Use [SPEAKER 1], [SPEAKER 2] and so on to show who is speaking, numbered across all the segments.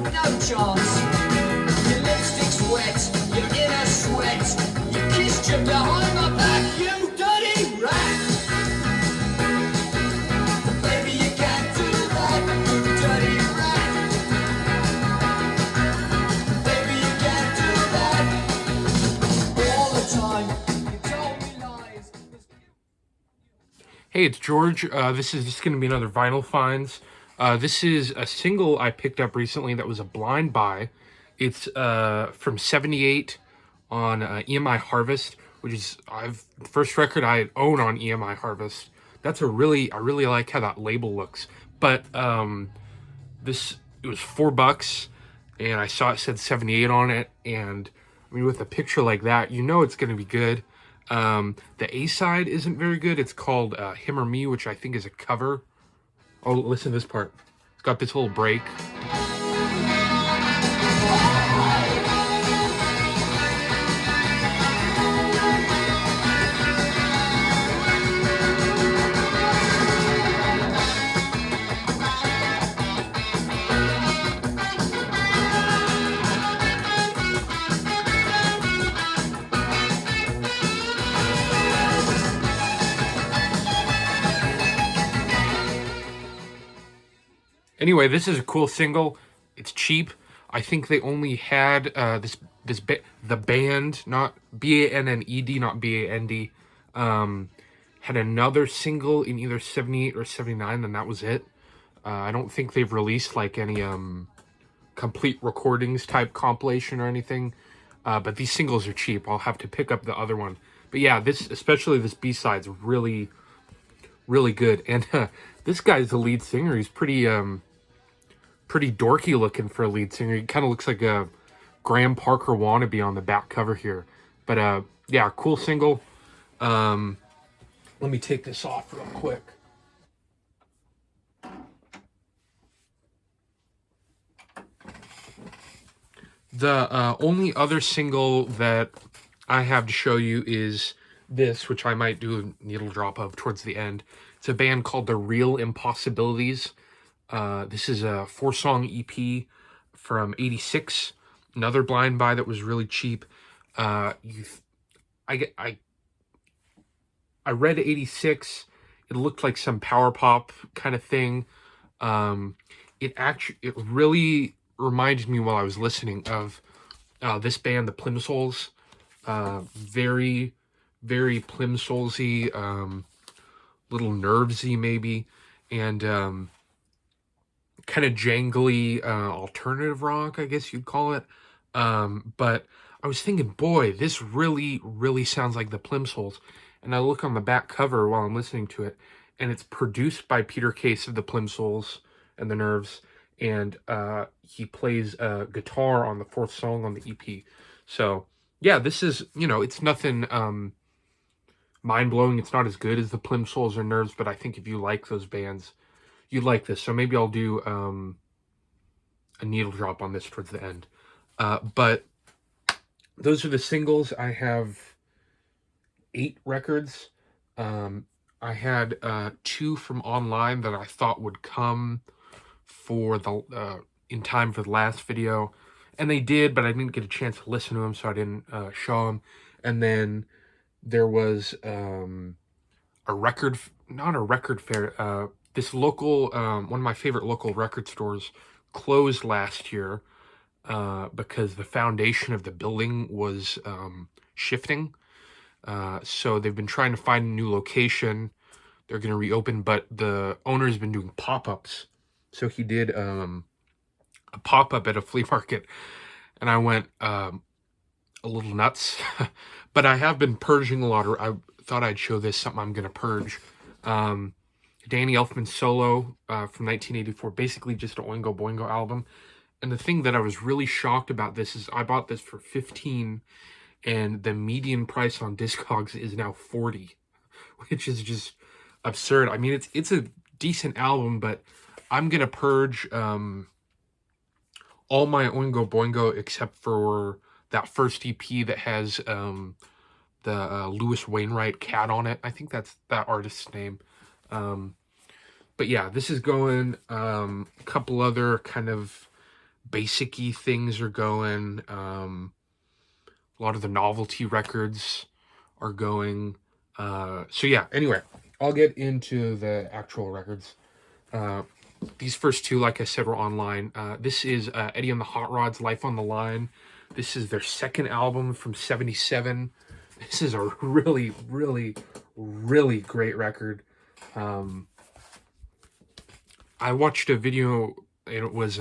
[SPEAKER 1] got no chance. Your lipstick's wet, you're in a sweat. You kissed you behind my back, you dirty rat. Baby, you can't do that, you dirty rat. Baby, you can't do that. All the time, you told me lies.
[SPEAKER 2] Hey, it's George. This is just going to be another Vinyl Finds. This is a single I picked up recently that was a blind buy. It's from '78 on EMI Harvest, which is first record I own on EMI Harvest. I really like how that label looks. But it was $4, and I saw it said '78 on it, and I mean with a picture like that, you know it's going to be good. The A side isn't very good. It's called Him or Me, which I think is a cover. Oh, listen to this part. It's got this little break. Anyway, this is a cool single. It's cheap. I think they only had the band, not BANNED, not BAND, had another single in either '78 or '79, and that was it. I don't think they've released like any complete recordings type compilation or anything. But these singles are cheap. I'll have to pick up the other one. But yeah, especially this B-side's really, really good. And this guy's the lead singer. He's pretty dorky looking for a lead singer. He kind of looks like a Graham Parker wannabe on the back cover here. But yeah, cool single. Let me take this off real quick. The only other single that I have to show you is this, which I might do a needle drop of towards the end. It's a band called the Real Impossibilities. This is a 4-song EP from '86. Another blind buy that was really cheap. I read '86. It looked like some power pop kind of thing. It really reminded me while I was listening of this band, the Plimsouls. Very, very Plimsoulsy, little nervesy maybe, and kind of jangly alternative rock, I guess you'd call it. But I was thinking, boy, this really, really sounds like the Plimsouls. And I look on the back cover while I'm listening to it, and it's produced by Peter Case of the Plimsouls and the Nerves, and he plays guitar on the 4th song on the EP. So yeah, this is, it's nothing mind-blowing. It's not as good as the Plimsouls or Nerves, but I think if you like those bands, you'd like this. So maybe I'll do a needle drop on this towards the end. But those are the singles. I have 8 records. I had 2 from online that I thought would come for in time for the last video, and they did, but I didn't get a chance to listen to them, so I didn't show them. And then there was not a record fair. This local, one of my favorite local record stores closed last year because the foundation of the building was shifting. So they've been trying to find a new location. They're going to reopen, but the owner's been doing pop-ups. So he did a pop-up at a flea market, and I went a little nuts. But I have been purging a lot. I thought I'd show this, something I'm going to purge. Danny Elfman's solo from 1984, basically just an Oingo Boingo album. And the thing that I was really shocked about this is I bought this for $15, and the median price on Discogs is now $40, which is just absurd. I mean, it's a decent album, but I'm gonna purge all my Oingo Boingo except for that first EP that has the Louis Wainwright cat on it. I think that's that artist's name. But yeah, this is going a couple other kind of basic-y things are going. A lot of the novelty records are going. So yeah, anyway, I'll get into the actual records. These first two, like I said, were online. This is Eddie and the Hot Rods, Life on the Line. This is their second album from '77. This is a really, really, really great record. I watched a video, and it was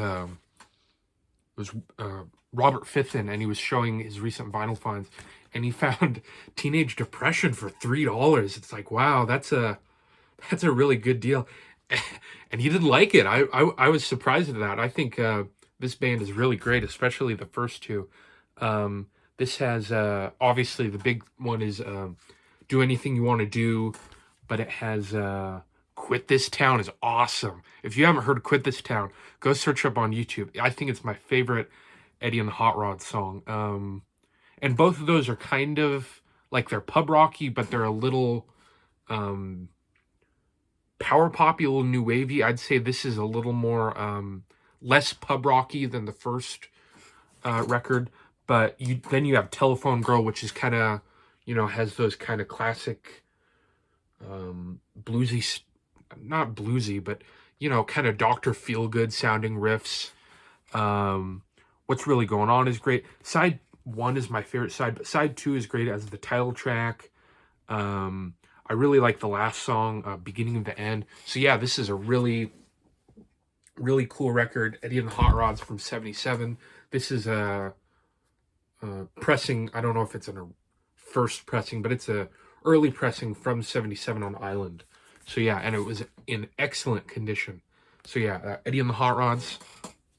[SPEAKER 2] Robert Fitton, and he was showing his recent vinyl finds, and he found Teenage Depression for $3. It's like, wow, that's a really good deal. And he didn't like it. I was surprised at that. I think this band is really great, especially the first two. This has obviously the big one is Do Anything You Want to Do, but it has Quit This Town is awesome. If you haven't heard Quit This Town, go search up on YouTube. I think it's my favorite Eddie and the Hot Rod song. And both of those are kind of like they're pub rocky, but they're a little power poppy, a little new wavy. I'd say this is a little more less pub rocky than the first record. But then you have Telephone Girl, which is kind of, has those kind of classic bluesy, not bluesy, but kind of Dr. Feelgood sounding riffs. What's Really Going On is great. Side 1 is my favorite side, but side 2 is great as the title track. I really like the last song, Beginning of the End. So yeah, this is a really, really cool record. Eddie and the Hot Rods from '77. This is a pressing. I don't know if it's a first pressing, but it's a early pressing from '77 on Island. So yeah, and it was in excellent condition. So yeah, Eddie and the Hot Rods,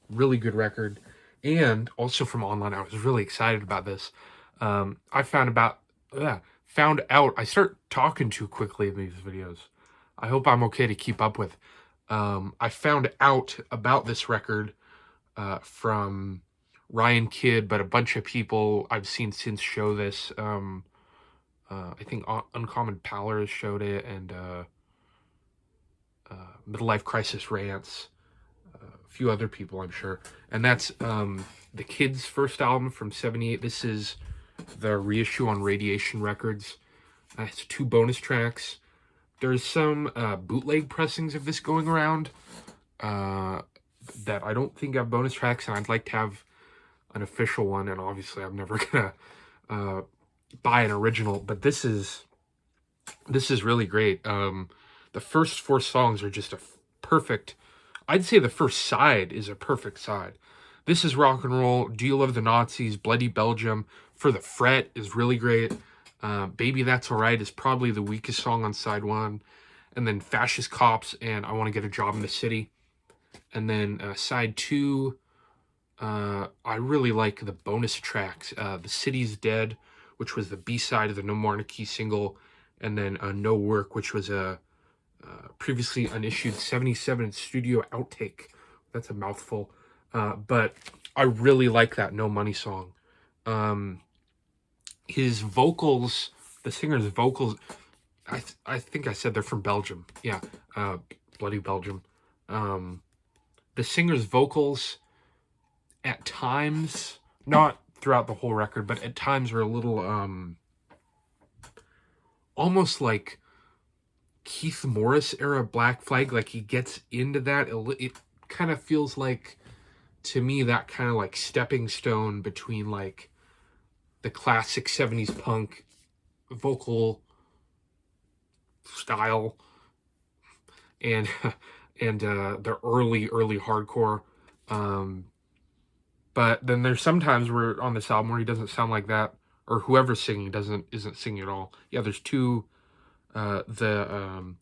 [SPEAKER 2] really good record. And also from online, I was really excited about this. I found out I start talking too quickly in these videos. I hope I'm okay to keep up with. I found out about this record from Ryan Kidd, but a bunch of people I've seen since show this. I think Uncommon Pallor has showed it, and Middle Life Crisis Rants. A few other people, I'm sure. And that's the Kids' first album from '78. This is the reissue on Radiation Records. It's 2 bonus tracks. There's some bootleg pressings of this going around that I don't think have bonus tracks, and I'd like to have an official one. And obviously, I'm never gonna buy an original, but this is really great. The first 4 songs are just a perfect. I'd say the first side is a perfect side. This is rock and roll. Do You Love the Nazis? Bloody Belgium. For the Fret is really great. Baby That's Alright is probably the weakest song on side 1. And then Fascist Cops and I Want to Get a Job in the City. And then side 2, I really like the bonus tracks. The City's Dead, which was the B-side of the No Monarchy single. And then No Work, which was a previously unissued '77 studio outtake. That's a mouthful. But I really like that No Money song. His vocals, the singer's vocals, I think I said they're from Belgium. Yeah, bloody Belgium. The singer's vocals at times, not throughout the whole record, but at times are a little almost like Keith Morris era Black Flag. Like he gets into that. It kind of feels like, to me, that kind of like stepping stone between like the classic '70s punk vocal style and the early hardcore. But then there's sometimes where on this album where he doesn't sound like that, or whoever's singing isn't singing at all. Yeah, there's 2. The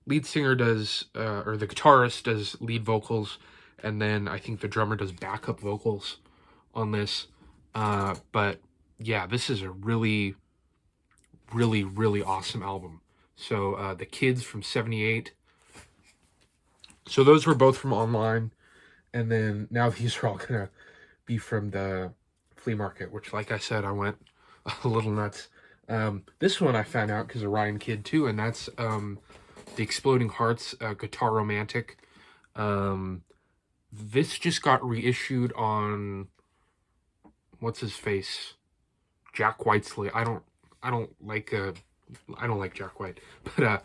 [SPEAKER 2] lead singer does, or the guitarist does lead vocals, and then I think the drummer does backup vocals on this. But yeah, this is a really, really, really awesome album. So the Kids from '78. So those were both from online, and then now these are all gonna be from the flea market, which, like I said, I went a little nuts. This one I found out because of Ryan Kidd too, and that's the Exploding Hearts Guitar Romantic. This just got reissued on what's his face, Jack White's. I don't like I don't like Jack White, but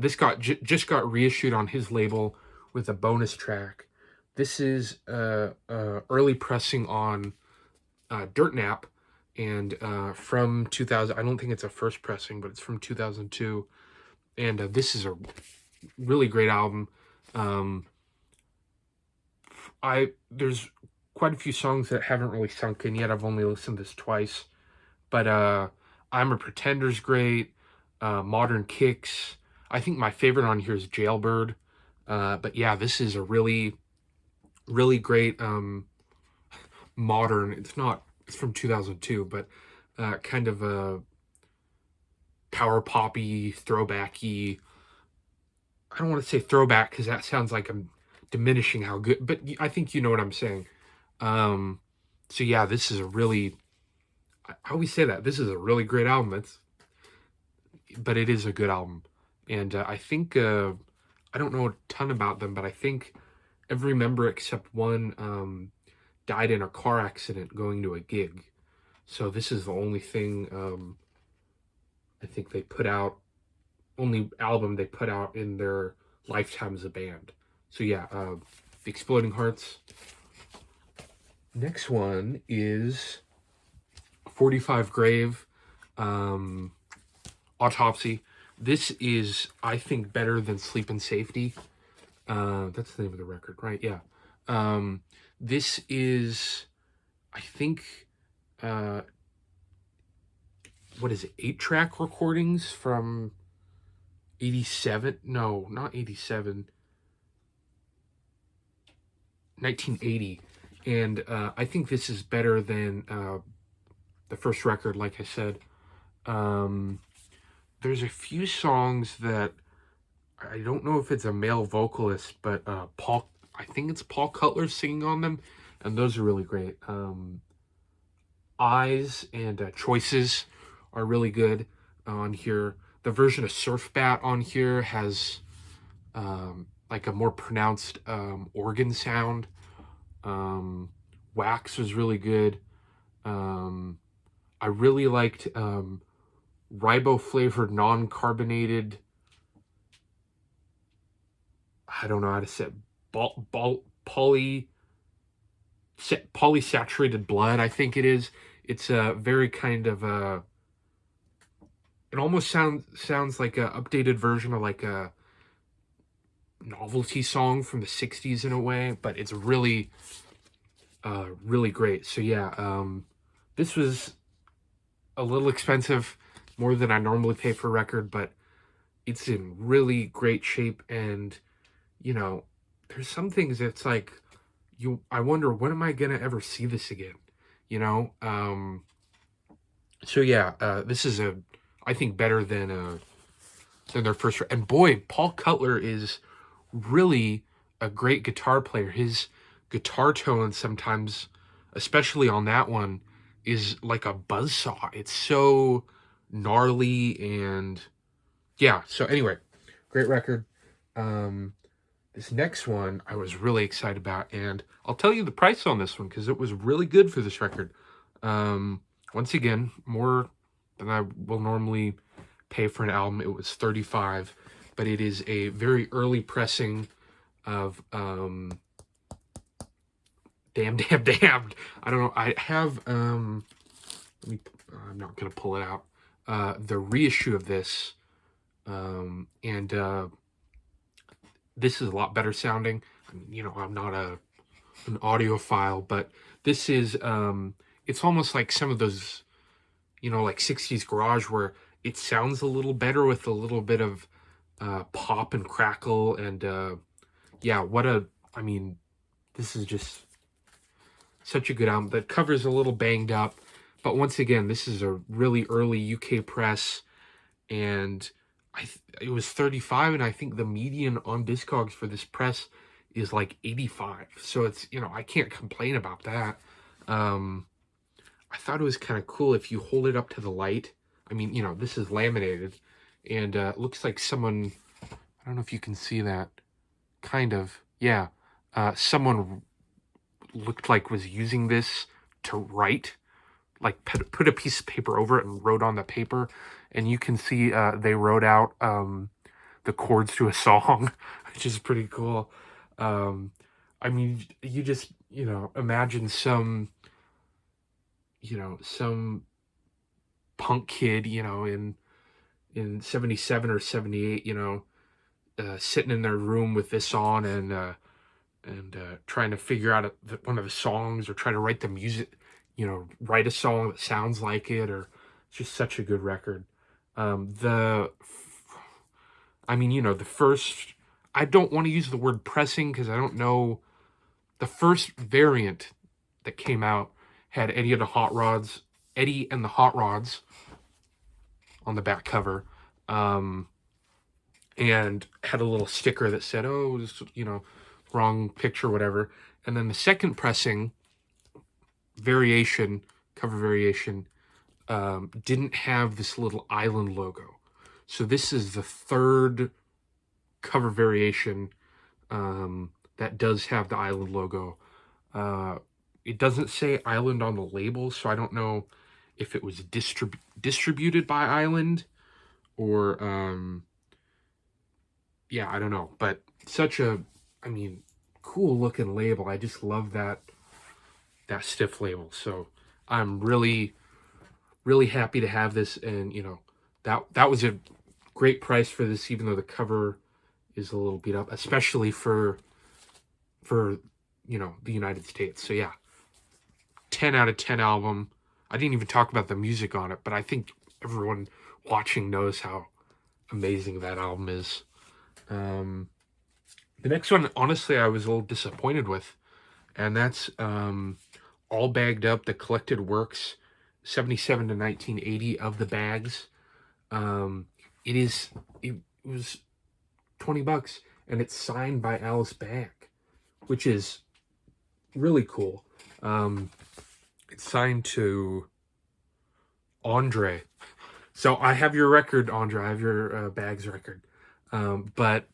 [SPEAKER 2] this just got reissued on his label with a bonus track. This is early pressing on Dirt Nap, and from 2000. I don't think it's a first pressing, but it's from 2002. And this is a really great album. Um, I there's quite a few songs that haven't really sunk in yet. I've only listened to this twice, but I'm a Pretender's great. Modern Kicks. I think my favorite on here is Jailbird. But yeah, this is a really great modern. It's not. It's from 2002, but kind of a power poppy, throwbacky. I don't want to say throwback because that sounds like I'm diminishing how good, but I think you know what I'm saying. Um, so yeah, this is a really. I always say that this is a really great album. But it is a good album, and I think I don't know a ton about them, but I think every member except one died in a car accident going to a gig. So this is the only thing I think they put out, only album they put out in their lifetime as a band. So yeah, the Exploding Hearts. Next one is 45 Grave, Autopsy. This is, I think, better than Sleep in Safety. That's the name of the record, right? Yeah. This is, I think, uh, what is it? 8-track recordings from 87? No, not 87. 1980. And I think this is better than the first record, like I said. There's a few songs that I don't know if it's a male vocalist, but I think it's Paul Cutler singing on them, and those are really great. Eyes and Choices are really good on here. The version of Surf Bat on here has like a more pronounced organ sound. Wax was really good. I really liked ribo-flavored, non-carbonated. I don't know how to say it, polysaturated blood. I think it is. It's a very kind of a. It almost sounds like a updated version of like a novelty song from the '60s in a way, but it's really great. So yeah, this was a little expensive, more than I normally pay for a record, but it's in really great shape. And you know, there's some things that's like I wonder, when am I gonna ever see this again? You know? So yeah, this is I think better than their first. And boy, Paul Cutler is really a great guitar player. His guitar tone sometimes, especially on that one, is like a buzzsaw. It's so gnarly and yeah. So anyway, great record. This next one I was really excited about, and I'll tell you the price on this one because it was really good for this record. Once again, more than I will normally pay for an album. It was $35, but it is a very early pressing of Damn Damn Damned. I don't know. I have I'm not gonna pull it out. The reissue of this, and this is a lot better sounding. You know, I'm not an audiophile, but this is it's almost like some of those, you know, like 60s garage where it sounds a little better with a little bit of pop and crackle. And yeah, I mean, this is just such a good album. The cover's a little banged up, but once again, this is a really early UK press, and it was 35, and I think the median on Discogs for this press is like 85. So it's, you know, I can't complain about that. I thought it was kind of cool if you hold it up to the light. I mean, you know, this is laminated, and it looks like someone, I don't know if you can see that, kind of, yeah. someone looked like was using this to write, like put a piece of paper over it and wrote on the paper, and you can see they wrote out the chords to a song, which is pretty cool. Um, I mean, you just imagine some punk kid in 77 or 78, sitting in their room with this on and trying to figure out one of the songs or trying to write the music, write a song that sounds like it, or it's just such a good record. The I mean, the first, I don't want to use the word pressing because I don't know. The first variant that came out had Eddie and the Hot Rods on the back cover, and had a little sticker that said, "Oh, this, wrong picture, whatever." And then the second pressing cover variation, didn't have this little island logo. So this is the third cover variation that does have the island logo. It doesn't say Island on the label, so I don't know if it was distributed by Island or yeah, I don't know. But such a, I mean, cool looking label. I just love that stiff label. So I'm really, really happy to have this, and that was a great price for this, even though the cover is a little beat up, especially for the United States. So yeah, 10 out of 10 album. I didn't even talk about the music on it, but I think everyone watching knows how amazing that album is. The next one, honestly, I was a little disappointed with, and that's All Bagged Up, the collected works, 77 to 1980 of the Bags. It was $20, and it's signed by Alice Bag, which is really cool. It's signed to Andre. So I have your record, Andre. I have your Bags record. But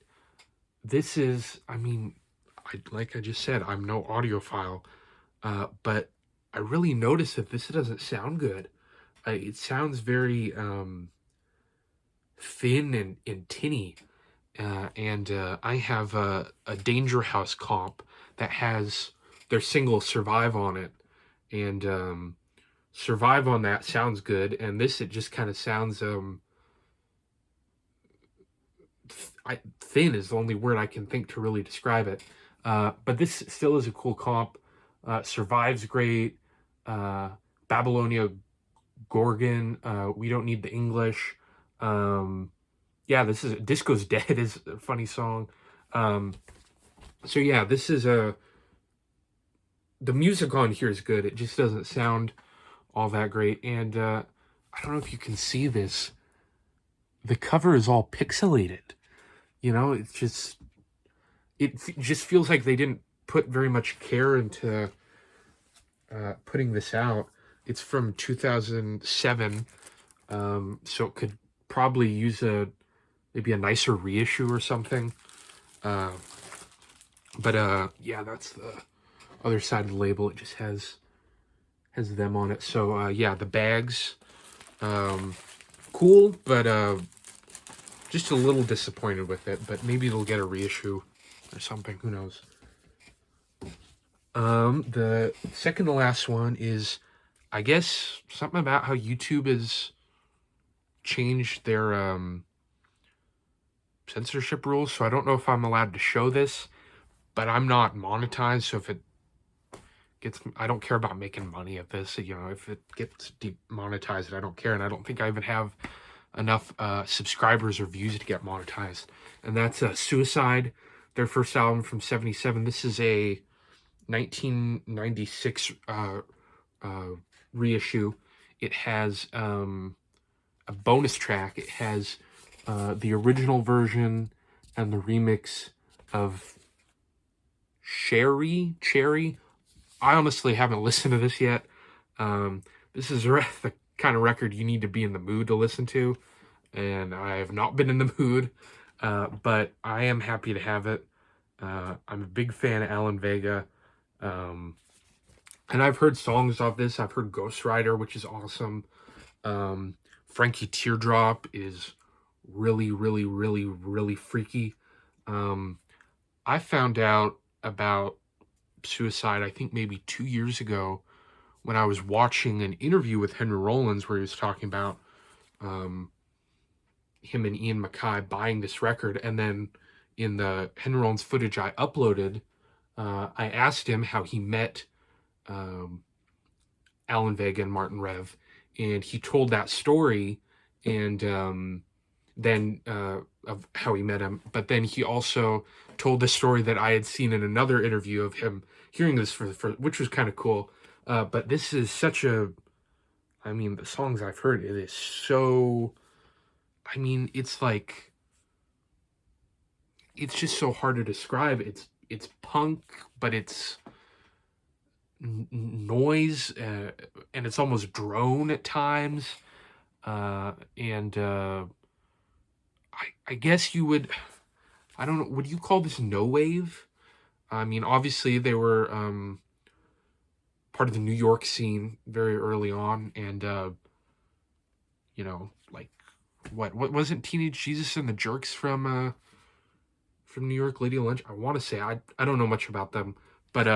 [SPEAKER 2] this is, I mean, like I just said, I'm no audiophile, but I really noticed that this doesn't sound good. It sounds very thin and tinny. And I have a Danger House comp that has their single Survive on it. And Survive on that sounds good. And this, it just kind of sounds thin is the only word I can think to really describe it. But this still is a cool comp. Survive's great. Babylonia Gorgon. We Don't Need the English. Yeah, this is Disco's Dead is a funny song. So yeah, this is the music on here is good. It just doesn't sound all that great. And I don't know if you can see this. The cover is all pixelated. It just feels like they didn't put very much care into putting this out. It's from 2007, so it could probably use maybe a nicer reissue or something. But yeah, that's the other side of the label. It just has them on it. So yeah, the Bags, cool, but just a little disappointed with it. But maybe it'll get a reissue or something. Who knows? The second to last one is, I guess, something about how YouTube has changed their censorship rules. So I don't know if I'm allowed to show this, but I'm not monetized. So if it gets, I don't care about making money at this. If it gets demonetized, I don't care. And I don't think I even have enough subscribers or views to get monetized. And that's Suicide, their first album from 77. This is a 1996 reissue. It has a bonus track. It has the original version and the remix of Cherry. I honestly haven't listened to this yet. This is the kind of record you need to be in the mood to listen to, and I have not been in the mood, but I am happy to have it. I'm a big fan of Alan Vega. And I've heard songs of this. I've heard Ghost Rider, which is awesome. Frankie Teardrop is really, really, really, really freaky. Um, I found out about Suicide, I think maybe 2 years ago, when I was watching an interview with Henry Rollins where he was talking about um, him and Ian MacKaye buying this record. And then in the Henry Rollins footage I uploaded, I asked him how he met um, Alan Vega and Martin Rev, and he told that story, and then of how he met him. But then he also told the story that I had seen in another interview of him hearing this for the first, which was kind of cool. But this is such a, I mean, the songs I've heard, it is so, I mean, it's like, it's just so hard to describe. It's punk, but it's noise, and it's almost drone at times. And I guess you would, I don't know, would you call this no wave? I mean, obviously they were part of the New York scene very early on, and you know, like what wasn't Teenage Jesus and the Jerks from New York, Lady of Lunch? I want to say, I don't know much about them, but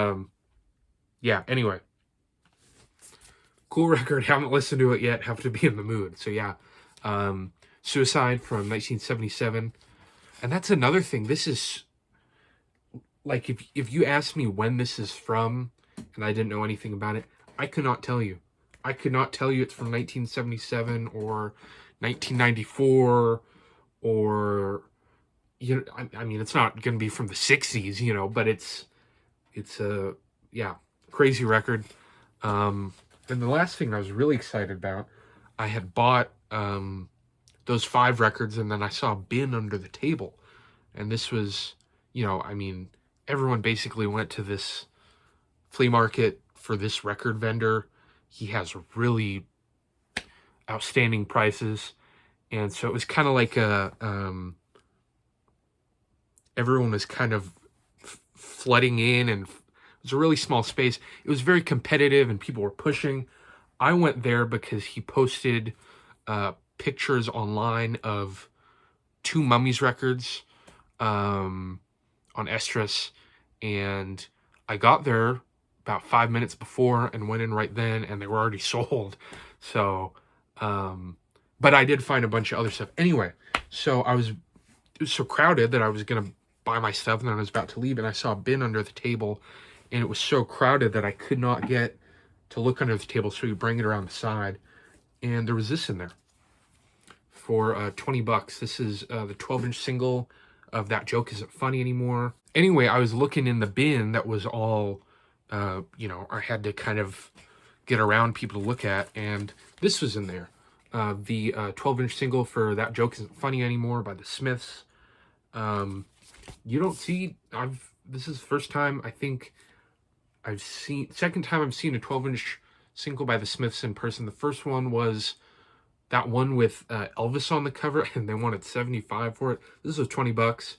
[SPEAKER 2] yeah. Anyway, cool record. Haven't listened to it yet. Have to be in the mood. So yeah, Suicide from 1977, and that's another thing. This is like, if you asked me when this is from, and I didn't know anything about it, I could not tell you. I could not tell you it's from 1977 or 1994 or, you know, I mean, it's not going to be from the 60s, you know, but it's a, yeah, crazy record. And the last thing I was really excited about, I had bought those 5 records, and then I saw a bin under the table. And this was, you know, I mean, everyone basically went to this flea market for this record vendor. He has really outstanding prices. And so it was kind of like a, everyone was kind of flooding in, and it was a really small space. It was very competitive and people were pushing. I went there because he posted pictures online of 2 Mummies records on Estrus, and I got there about 5 minutes before and went in right then, and they were already sold. So, but I did find a bunch of other stuff. Anyway, so it was so crowded that I was going to buy my stuff, and then I was about to leave, and I saw a bin under the table, and it was so crowded that I could not get to look under the table, so you bring it around the side, and there was this in there for $20. This is the 12-inch single of That Joke Isn't Funny Anymore. Anyway, I was looking in the bin that was all, you know, I had to kind of get around people to look at, and this was in there. The 12-inch single for That Joke Isn't Funny Anymore by the Smiths. You don't see, this is the first time I think second time I've seen a 12-inch single by the Smiths in person. The first one was that one with Elvis on the cover, and they wanted $75 for it. This was $20.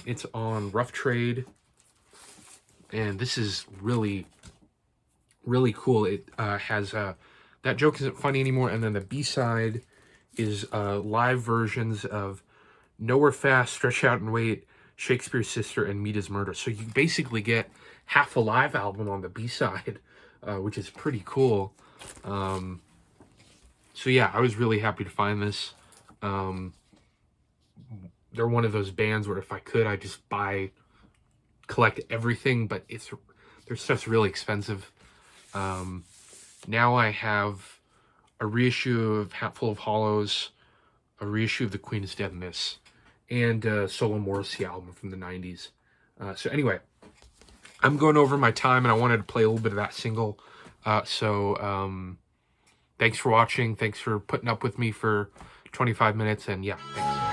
[SPEAKER 2] It's on Rough Trade, and this is really, really cool. It has That Joke Isn't Funny Anymore, and then the B-side is live versions of Nowhere Fast, Stretch Out and Wait, Shakespeare's Sister, and Meet His Murder. So you basically get half a live album on the B-side, which is pretty cool. So yeah, I was really happy to find this. They're one of those bands where if I could, I'd just collect everything, but their stuff's really expensive. Now I have a reissue of Hatful of Hollows, a reissue of The Queen is Dead in this, and a Solo Morrissey album from the 90s. So anyway, I'm going over my time, and I wanted to play a little bit of that single. Thanks for watching. Thanks for putting up with me for 25 minutes, and yeah, thanks.